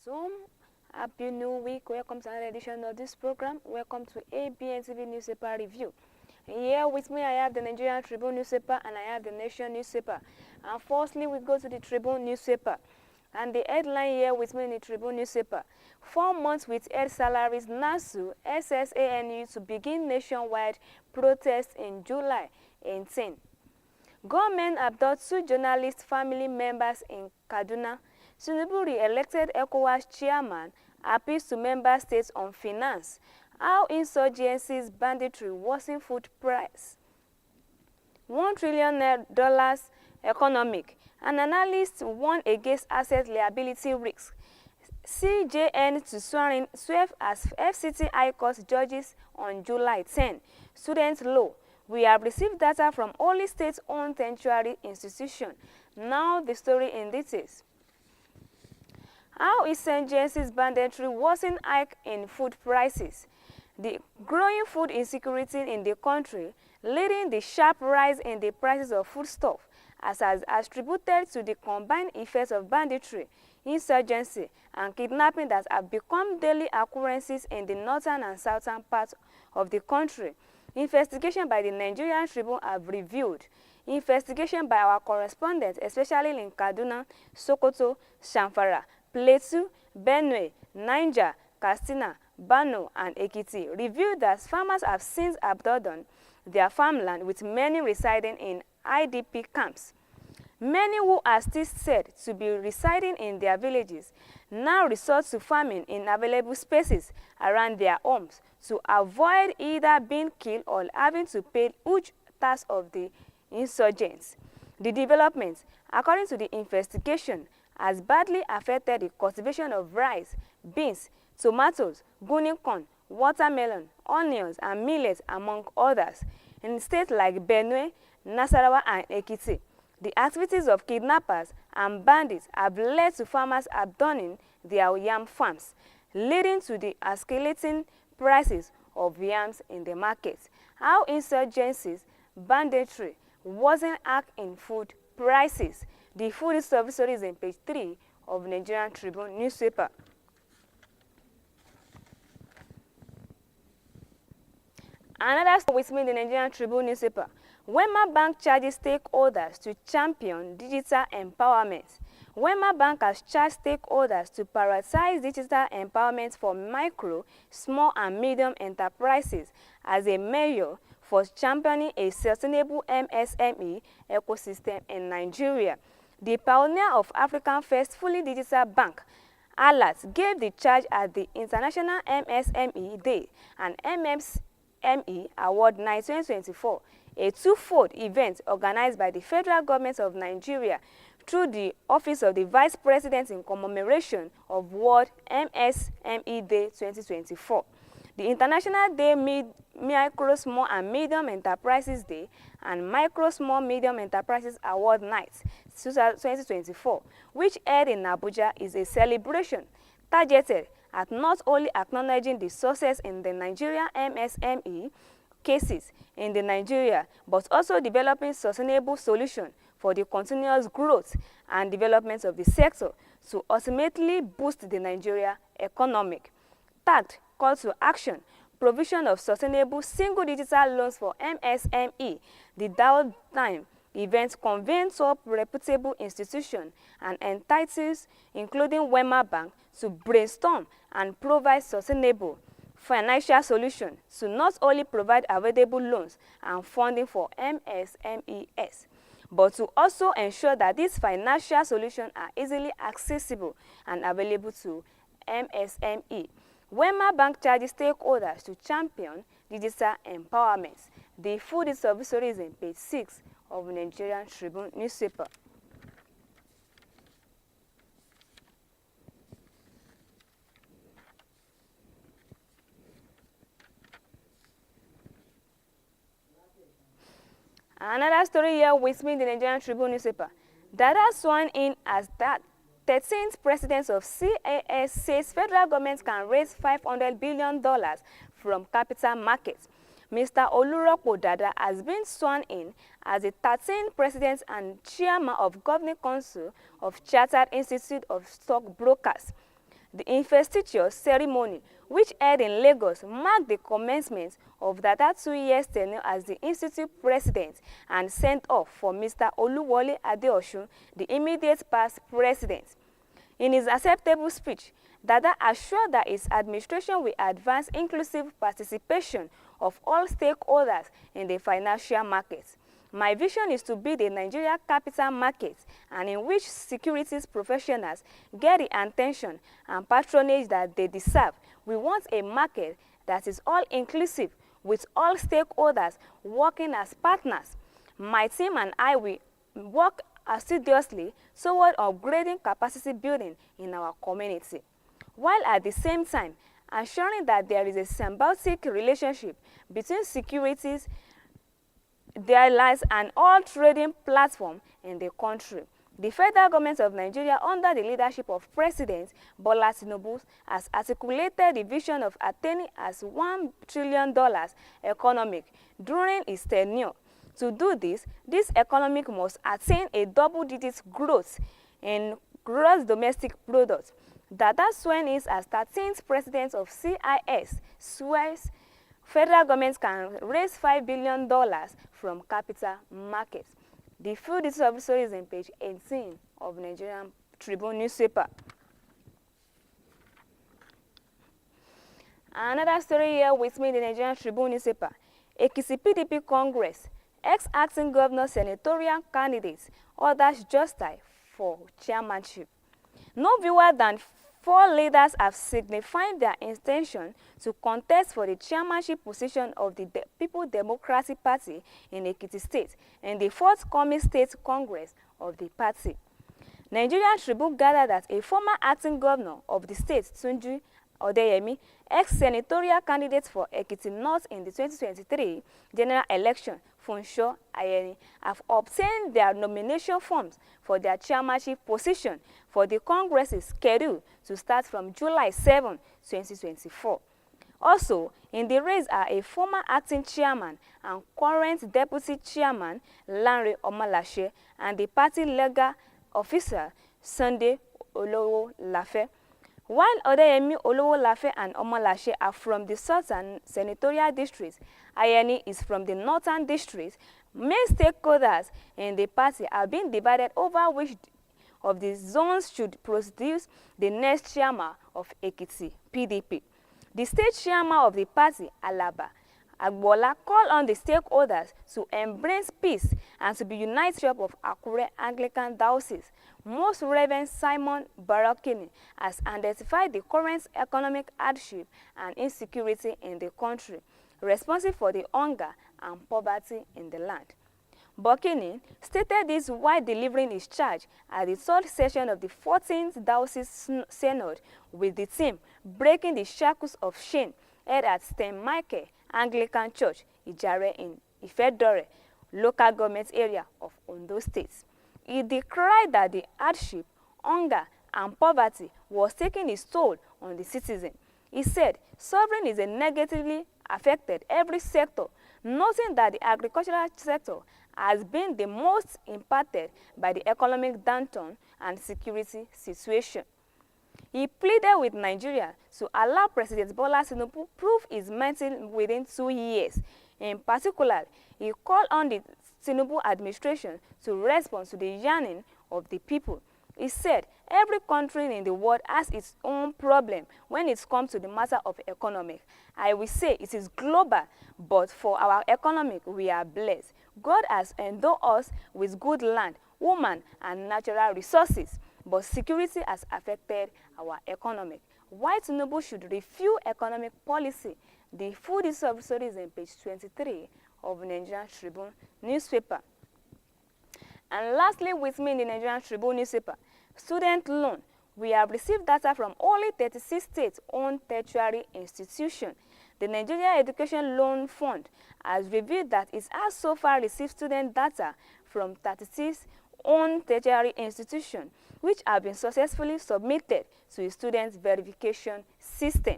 So, happy new week. Welcome to another edition of this program. Welcome to Abntv newspaper review. Here with me, I have the Nigerian Tribune newspaper and I have the Nation newspaper. And firstly, we go to the Tribune newspaper. And the headline here with me in the Tribune newspaper: 4 months with head salaries, NASU, SSANU to begin nationwide protest in July 18. Government abducts 2 journalist family members in Kaduna. Tinubu re-elected ECOWAS chairman appeals to member states on finance. How insurgencies banditry worsen food price. $1 trillion economic. An analyst warned against asset liability risks. CJN to swearing 12 as FCT High Court judges on July 10. Student law. We have received data from only state-owned tertiary institution. Now the story in details. How insurgencies banditry worsen hike in food prices. The growing food insecurity in the country, leading the sharp rise in the prices of foodstuff, has attributed to the combined effects of banditry, insurgency, and kidnapping that have become daily occurrences in the northern and southern parts of the country. Investigation by the Nigerian Tribune have revealed. Investigation by our correspondents, especially in Kaduna, Sokoto, Zamfara, Plateau, Benue, Niger, Katsina, Borno, and Ekiti, revealed that farmers have since abandoned their farmland, with many residing in IDP camps. Many who are still said to be residing in their villages now resort to farming in available spaces around their homes to avoid either being killed or having to pay huge tax of the insurgents. The development, according to the investigation, has badly affected the cultivation of rice, beans, tomatoes, guinea corn, watermelon, onions, and millet, among others. In states like Benue, Nasarawa, and Ekiti, the activities of kidnappers and bandits have led to farmers abandoning their yam farms, leading to the escalating prices of yams in the market. How insurgencies, banditry wasn't act in food prices. The food service story is in page 3 of Nigerian Tribune newspaper. Another story with me in the Nigerian Tribune newspaper: Wema Bank charges stakeholders to champion digital empowerment. Wema Bank has charged stakeholders to prioritize digital empowerment for micro, small, and medium enterprises as a measure for championing a sustainable MSME ecosystem in Nigeria. The pioneer of African first fully digital bank, Alert, gave the charge at the International MSME Day and MSME Award Night 2024, a two-fold event organized by the federal government of Nigeria through the Office of the Vice President in commemoration of World MSME Day 2024. The International Day Micro, Small, and Medium Enterprises Day and Micro, Small, Medium Enterprises Award Night 2024, which held in Abuja, is a celebration targeted at not only acknowledging the success in the Nigeria MSME cases in the Nigeria, but also developing sustainable solutions for the continuous growth and development of the sector to ultimately boost the Nigeria economic. Tagged call to action: provision of sustainable single digital loans for MSME. The downtime event convened top reputable institutions and entities, including Wema Bank, to brainstorm and provide sustainable financial solutions to not only provide available loans and funding for MSMEs, but to also ensure that these financial solutions are easily accessible and available to MSME. Wema Bank charges stakeholders to champion digital empowerment. The food service story is in page 6 of Nigerian Tribune newspaper. Another story here with me in the Nigerian Tribune newspaper: Dada sworn in as that 13th president of CAS says federal government can raise $500 billion from capital markets. Mr. Oluropo Dada has been sworn in as the 13th president and chairman of Governing Council of Chartered Institute of Stockbrokers. The investiture ceremony, which held in Lagos, marked the commencement of Dada 2 years tenure as the institute president and sent off for Mr. Oluwole Adeosun, the immediate past president. In his acceptable speech, Dada assured that his administration will advance inclusive participation of all stakeholders in the financial markets. My vision is to build a Nigeria capital market and in which securities professionals get the attention and patronage that they deserve. We want a market that is all-inclusive with all stakeholders working as partners. My team and I will work assiduously toward upgrading capacity building in our community, while at the same time ensuring that there is a symbiotic relationship between securities, their lives, and all trading platforms in the country. The federal government of Nigeria, under the leadership of President Bola Tinubu, has articulated the vision of attaining as $1 trillion economic during its tenure. To do this, this economic must attain a double-digit growth in gross domestic product. Dada sworn in as 13th president of CIS swears federal government can raise $5 billion from capital markets. The full details of the story is on page 18 of Nigerian Tribune newspaper. Another story here with me in the Nigerian Tribune newspaper. Ekiti PDP Congress, ex-acting governor senatorial candidates orders justice for chairmanship. No fewer than 4 leaders have signified their intention to contest for the chairmanship position of the People Democratic Party in Ekiti State in the forthcoming state congress of the party. Nigerian Tribune gathered that a former acting governor of the state, Tunji Odeyemi, ex-senatorial candidate for Ekiti North in the 2023 general election, Funsho Ayeni, have obtained their nomination forms for their chairmanship position for the Congress is scheduled to start from July 7, 2024. Also, in the race are a former acting chairman and current deputy chairman, Lanre Omolashe, and the party legal officer, Sunday Olowo Lafe. While Odeyemi, Olowo Lafe, and Omolashe are from the southern senatorial district, Ayeni is from the northern district. Main stakeholders in the party are being divided over which of the zones should produce the next chairman of Ekiti PDP. The state chairman of the party, Alaba Agbola, called on the stakeholders to embrace peace and to be united of Akure Anglican Diocese. Most Reverend Simon Barakini has identified the current economic hardship and insecurity in the country, responsible for the hunger and poverty in the land. Bokini stated this while delivering his charge at the third session of the 14th Diocese Synod with the theme Breaking the Shackles of Shame, held at St. Michael Anglican Church, Ijare in Ifedore, local government area of Ondo State. He decried that the hardship, hunger, and poverty was taking its toll on the citizen. He said, suffering is a negatively affected every sector, noting that the agricultural sector has been the most impacted by the economic downturn and security situation. He pleaded with Nigeria to allow President Bola Tinubu prove his mettle within 2 years. In particular, he called on the Tinubu administration to respond to the yearning of the people. He said, every country in the world has its own problem when it comes to the matter of economic. I will say it is global, but for our economic, we are blessed. God has endowed us with good land, women, and natural resources, but security has affected our economic. Why Tinubu should review economic policy? The full details of the story is on page 23 of Nigerian Tribune newspaper. And lastly, with me in the Nigerian Tribune newspaper, student loan. We have received data from only 36 state-owned tertiary institutions. The Nigeria Education Loan Fund has revealed that it has so far received student data from 36 owned tertiary institutions, which have been successfully submitted to a student verification system.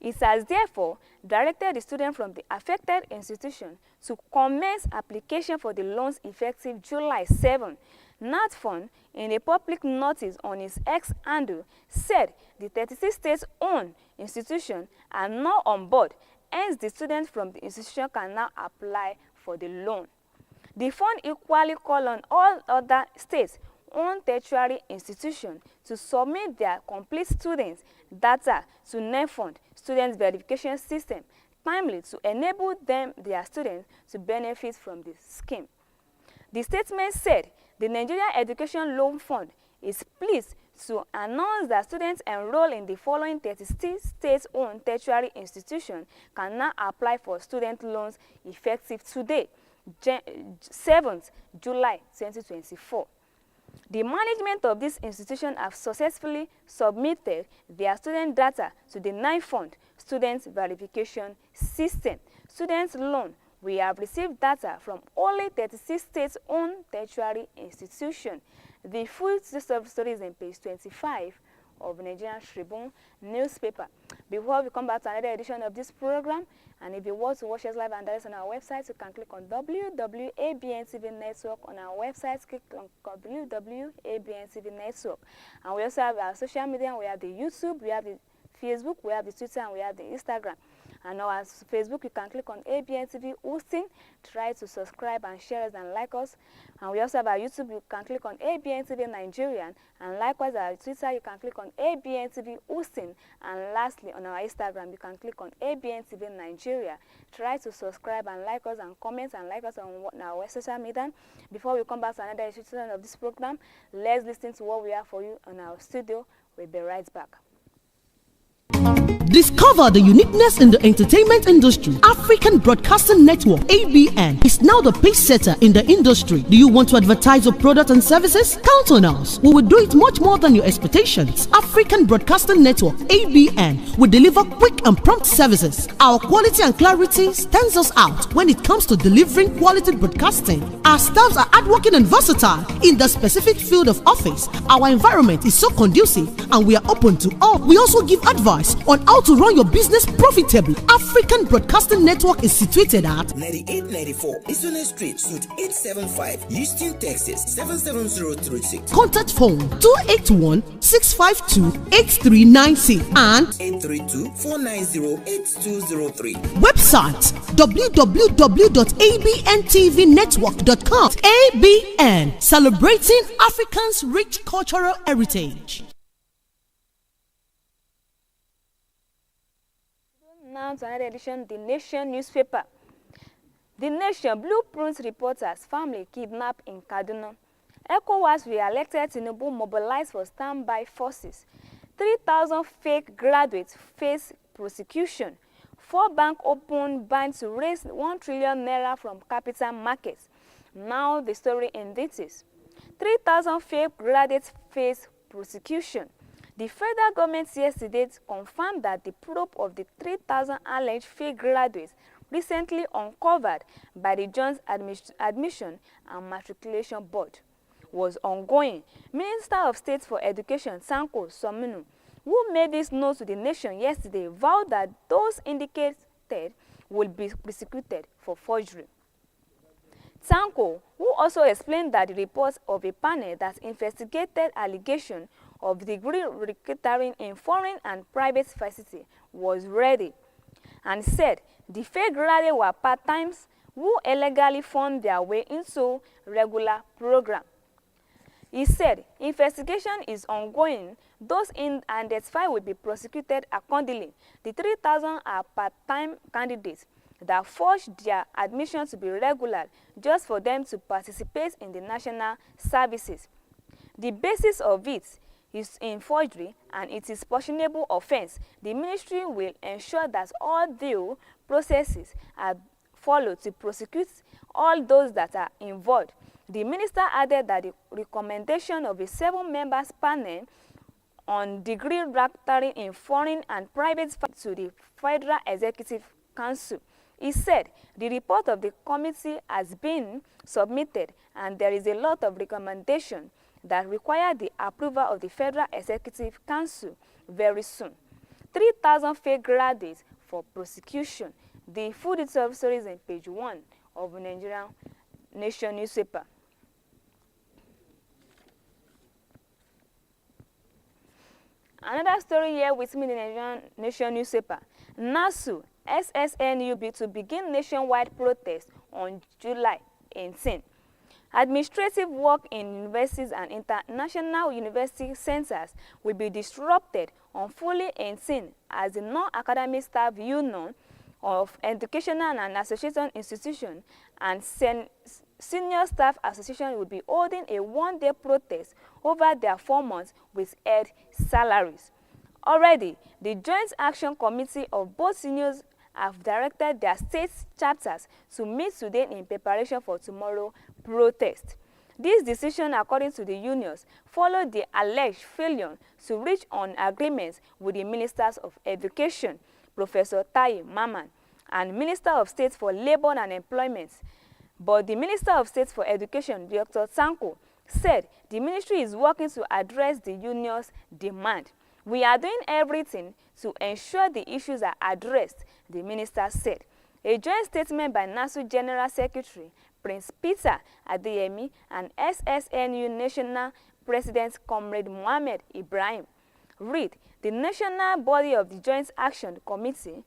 It has therefore directed the student from the affected institution to commence application for the loans effective July 7. NatFund, in a public notice on its X handle, said the 36 state-owned institutions are now on board, hence the students from the institution can now apply for the loan. The fund equally called on all other state-owned tertiary institutions to submit their complete students' data to NatFund Student Verification System timely to enable their students to benefit from the scheme. The statement said the Nigerian Education Loan Fund is pleased to announce that students enrolled in the following 36 state-owned tertiary institutions can now apply for student loans effective today, 7th July 2024. The management of this institution have successfully submitted their student data to the NatFund Student Verification System. Students' loan, we have received data from only 36 state-owned tertiary institutions. The full story is on page 25 of Nigerian Tribune newspaper. Before we come back to another edition of this program, and if you want to watch us live and direct on our website, you can click on www.abntv network on our website. Click on www.abntv network. And we also have our social media. We have the YouTube, we have the Facebook, we have the Twitter, and we have the Instagram. And now as Facebook, you can click on Abntv OSUN. Try to subscribe and share us and like us. And we also have our YouTube, you can click on Abntv Nigerian. And likewise, our Twitter, you can click on Abntv OSUN. And lastly, on our Instagram, you can click on Abntv Nigeria. Try to subscribe and like us and comment and like us on our social media. Before we come back to another edition of this program, let's listen to what we have for you on our studio. We'll be right back. Discover the uniqueness in the entertainment industry. African Broadcasting Network (ABN) is now the pace setter in the industry. Do you want to advertise your product and services? Count on us. We will do it much more than your expectations. African Broadcasting Network (ABN) will deliver quick and prompt services. Our quality and clarity stands us out when it comes to delivering quality broadcasting. Our staffs are hardworking and versatile in the specific field of office. Our environment is so conducive and we are open to all. We also give advice on how to run your business profitably. African Broadcasting Network is situated at 9894 Eastern Street, Suite 875, Houston, Texas 77036. Contact phone 281-652-8396 and 832-490-8203. Website www.abntvnetwork.com. ABN, celebrating Africans' rich cultural heritage. Now to another edition, The Nation newspaper. The Nation: Blueprint reporters family kidnapped in Kaduna. ECOWAS re-elected Tinubu mobilized for standby forces. 3,000 fake graduates face prosecution. 4 banks opened bind to raise 1 trillion naira from capital markets. Now the story in details. 3,000 fake graduates face prosecution. The federal government yesterday confirmed that the probe of the 3,000 alleged fake graduates recently uncovered by the Joint Admission and Matriculation Board was ongoing. Minister of State for Education Sanko Sominu, who made this known to the nation yesterday, vowed that those indicated will be prosecuted for forgery. Sanko, who also explained that the reports of a panel that investigated allegations of degree racketeering in foreign and private facilities was ready, and said the fake graduates were part-timers who illegally found their way into regular program. He said investigation is ongoing. Those identified will be prosecuted accordingly. The 3,000 are part-time candidates that forged their admission to be regular just for them to participate in the national services. The basis of it is in forgery and it is punishable offense. The ministry will ensure that all due processes are followed to prosecute all those that are involved. The minister added that the recommendation of a 7-member panel on degree racketeering in foreign and private to the Federal Executive Council. He said the report of the committee has been submitted and there is a lot of recommendations that require the approval of the Federal Executive Council very soon. 3,000 fake graduates for prosecution. The full detail of story is on page 1 of Nigerian Nation newspaper. Another story here with me in the Nigerian Nation newspaper. NASU, SSNUB to begin nationwide protest on July 18. Administrative work in universities and international university centers will be disrupted on fully 18 as the non-academic staff union of educational and association institutions and senior staff association will be holding a one-day protest over their 4 months with aid salaries. Already, the Joint Action Committee of both unions have directed their state chapters to meet today in preparation for tomorrow's protest. This decision, according to the unions, followed the alleged failure to reach an agreement with the Ministers of Education, Professor Taye Mamman, and Minister of State for Labor and Employment. But the Minister of State for Education, Dr. Sanko, said the ministry is working to address the union's demand. We are doing everything to ensure the issues are addressed, the minister said. A joint statement by NASU General Secretary Prince Peter Adeyemi and SSNU National President Comrade Mohammed Ibrahim read, the national body of the Joint Action Committee,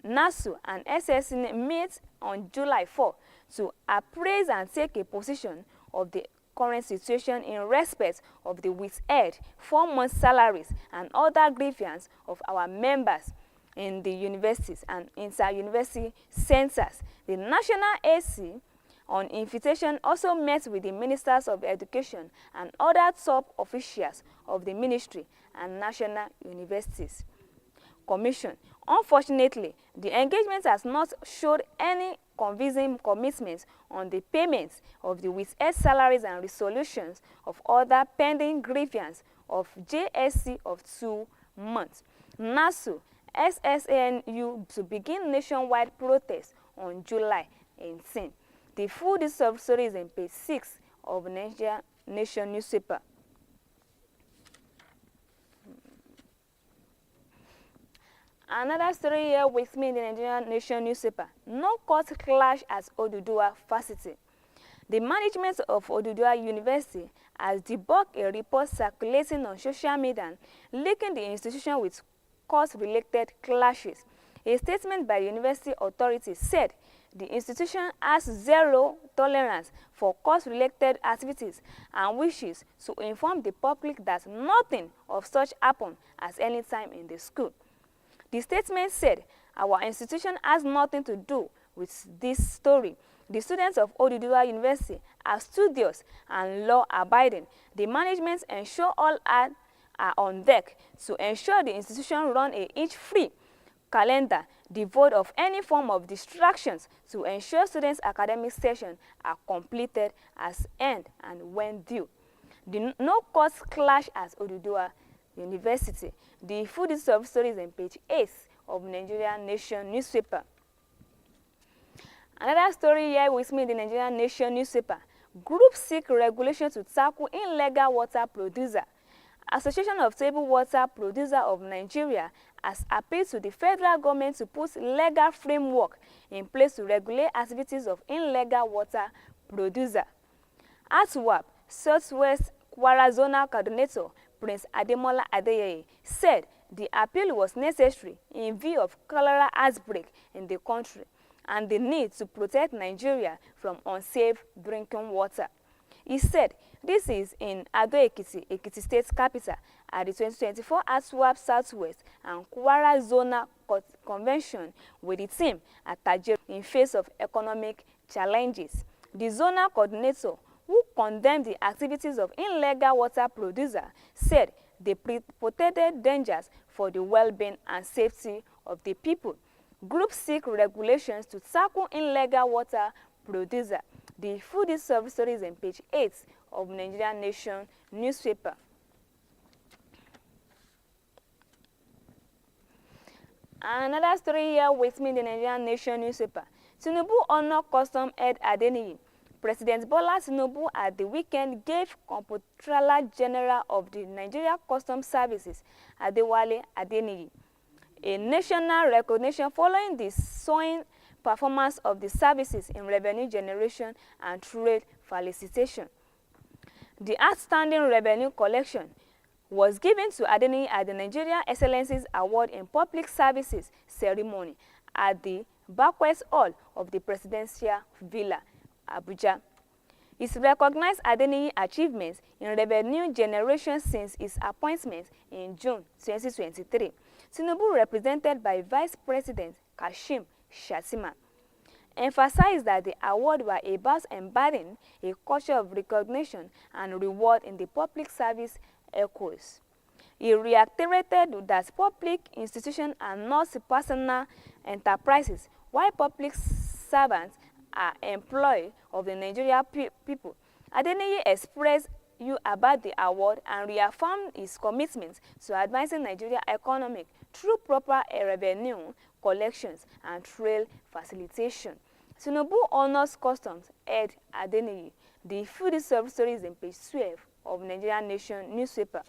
NASU and SSN meet on July 4 to appraise and take a position of the current situation in respect of the withheld 4-month salaries and other grievances of our members in the universities and inter-university centers. The National AC, on invitation, also met with the Ministers of Education and other top officials of the ministry and national universities commission. Unfortunately, the engagement has not showed any convincing commitments on the payments of the withheld salaries and resolutions of other pending grievances of JSC of 2 months. NASU, SSNU to begin nationwide protest on July 18. The full detail story is on page 6 of Nigeria Nation newspaper. Another story here with me in the Nigerian Nation newspaper. No court clash at Oduduwa Facility. The management of Oduduwa University has debunked a report circulating on social media linking the institution with court-related clashes. A statement by the university authorities said the institution has zero tolerance for court-related activities and wishes to inform the public that nothing of such happened at any time in the school. The statement said, our institution has nothing to do with this story. The students of Oduduwa University are studious and law-abiding. The management ensure all are on deck to ensure the institution run a itch-free calendar devoid of any form of distractions to ensure students' academic sessions are completed as end and when due. The no court clash at Oduduwa University. The full detail of stories on page 8 of Nigerian Nation newspaper. Another story here with me in the Nigerian Nation newspaper. Group seek regulation to tackle illegal water producer. Association of Table Water Producer of Nigeria has appealed to the federal government to put legal framework in place to regulate activities of illegal water producer. ATWAP, Southwest Kwara Zonal Coordinator Prince Ademola Adeyeye, said the appeal was necessary in view of cholera outbreak in the country and the need to protect Nigeria from unsafe drinking water. He said this is in Ado-Ekiti, Ekiti State capital, at the 2024 ASWAP Southwest and Kwara Zonal Convention with the team at Tajir in face of economic challenges. The zonal coordinator, who condemned the activities of illegal water producer, said they portended dangers for the well-being and safety of the people. Group seek regulations to tackle illegal water producer. The full detail story is on page 8 of Nigerian Nation newspaper. Another story here with me in the Nigerian Nation newspaper. Tinubu honor custom head Adeniyi. President Bola Tinubu at the weekend gave Comptroller General of the Nigeria Customs Services, Adewale Adeniyi, a national recognition following the soaring performance of the services in revenue generation and trade facilitation. The outstanding revenue collection was given to Adeniyi at the Nigeria Excellencies Award in Public Services ceremony at the banquet hall of the Presidential Villa, Abuja. It recognized Adeniyi's achievements in revenue generation since his appointment in June 2023. Tinubu, represented by Vice President Kashim Shettima, emphasized that the award was about embedding a culture of recognition and reward in the public service ethos. He reiterated that public institutions are not personal enterprises, while public servants are employees of the Nigerian people. Adeniyi expressed views about the award and reaffirmed his commitment to advancing Nigeria's economy through proper revenue collections and trade facilitation. Tinubu honors customs head Adeniyi. The full story is in page 12 of Nigerian Nation newspaper.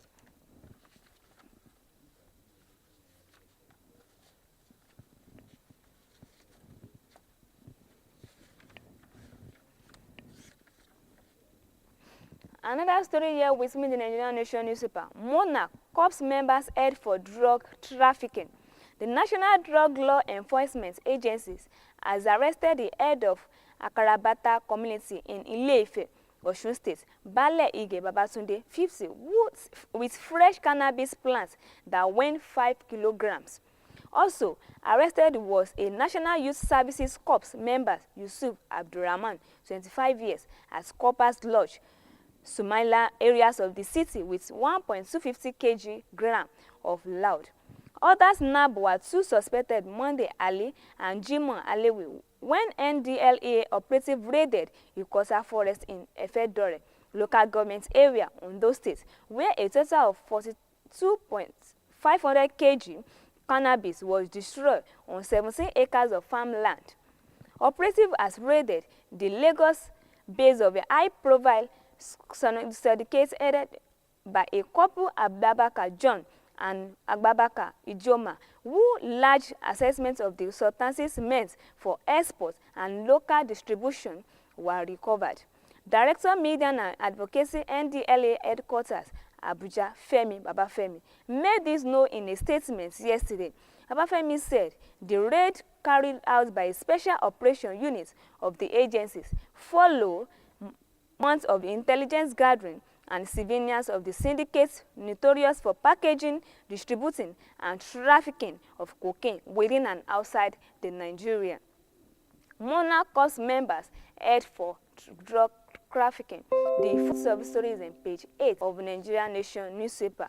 Another story here with me in the Nigerian Nation newspaper. Monarch corps members head for drug trafficking. The National Drug Law Enforcement Agencies has arrested the head of Akarabata community in Ile-Ife, OSUN State, Bale Ige Babatunde 50, with fresh cannabis plants that weighed 5 kilograms. Also arrested was a National Youth Services Corps member, Yusuf Abdurrahman, 25 years, at Corpus Lodge, Sumaila areas of the city with 1.250 kg of loud. Others nabbed were two suspected Monday Ali and Jimon Alewi when NDLEA operative raided Ikosa Forest in Efedore local government area on those states, where a total of 42.500 kg cannabis was destroyed on 17 acres of farmland. Operative has raided the Lagos base of a high-profile syndicate headed by a couple, Abubakar John and Abubakar Ijoma, who large assessments of the substances meant for export and local distribution were recovered. Director Media and Advocacy, NDLA Headquarters, Abuja, Femi Babafemi, made this known in a statement yesterday. Babafemi said the raid carried out by a special operation unit of the agencies follow months of intelligence gathering and surveillance of the syndicates notorious for packaging, distributing, and trafficking of cocaine within and outside the Nigeria. Monarch Corps members head for drug trafficking. The full service story is in page 8 of Nigerian Nation newspaper.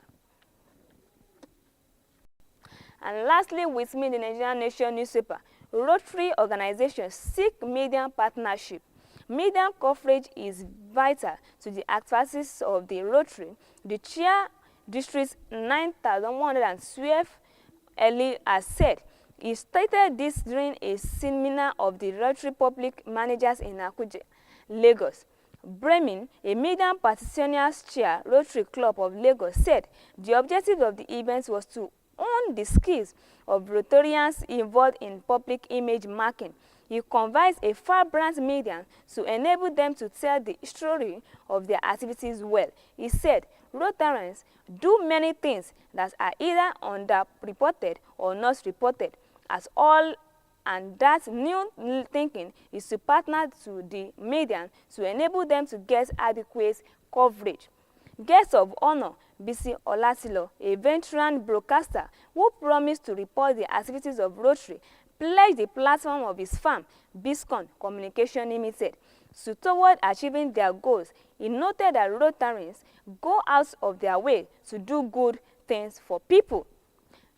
And lastly, with me in the Nigerian Nation newspaper, Rotary organizations seek media partnership. Media coverage is vital to the activities of the Rotary. The chair, District 9112, Eli has said. He stated this during a seminar of the Rotary Public Managers in Akuje, Lagos. Bremen, a media practitioners chair, Rotary Club of Lagos, said the objective of the event was to own the skills of Rotarians involved in public image marking. He convinced a vibrant media to enable them to tell the story of their activities well. He said, Rotarians do many things that are either underreported or not reported at all, and that new thinking is to partner to the media to enable them to get adequate coverage. Guest of honor, Bisi Olatilo, a veteran broadcaster who promised to report the activities of Rotary, pledged the platform of his firm, Biscon Communication Limited, toward achieving their goals. He noted that Rotarians go out of their way to do good things for people.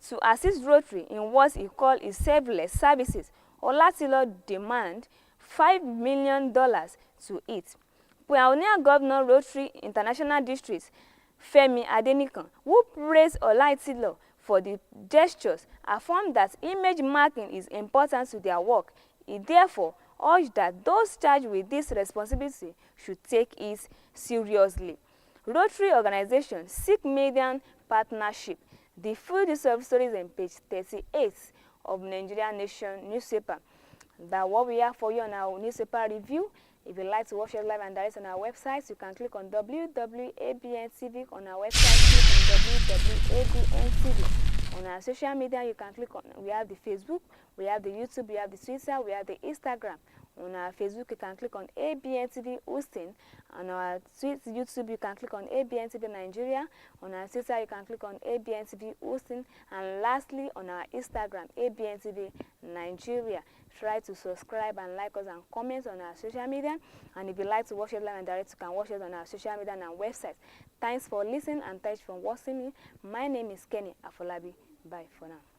To assist Rotary in what he called his selfless services, Olatilo demanded $5 million to it. Pioneer Governor Rotary International District, Femi Adenikan, who praised Olatilo for the gestures, affirmed that image marking is important to their work. He therefore urged that those charged with this responsibility should take it seriously. Rotary organizations seek media partnership. The full gist of story is on page 38 of Nigerian Nation newspaper. That's what we have for you on our newspaper review. If you'd like to watch us live and direct on our website, you can click on www.abntv on our website, click on www.abntv. On our social media, you can click on, we have the Facebook, we have the YouTube, we have the Twitter, we have the Instagram. On our Facebook, you can click on Abntv OSUN. On our YouTube, you can click on Abntv Nigeria. On our Twitter, you can click on Abntv OSUN. And lastly, on our Instagram, Abntv Nigeria. Try to subscribe and like us and comment on our social media. And if you like to watch it live and direct, you can watch it on our social media and our website. Thanks for listening and thanks for watching me. My name is Kenny Afolabi. Bye for now.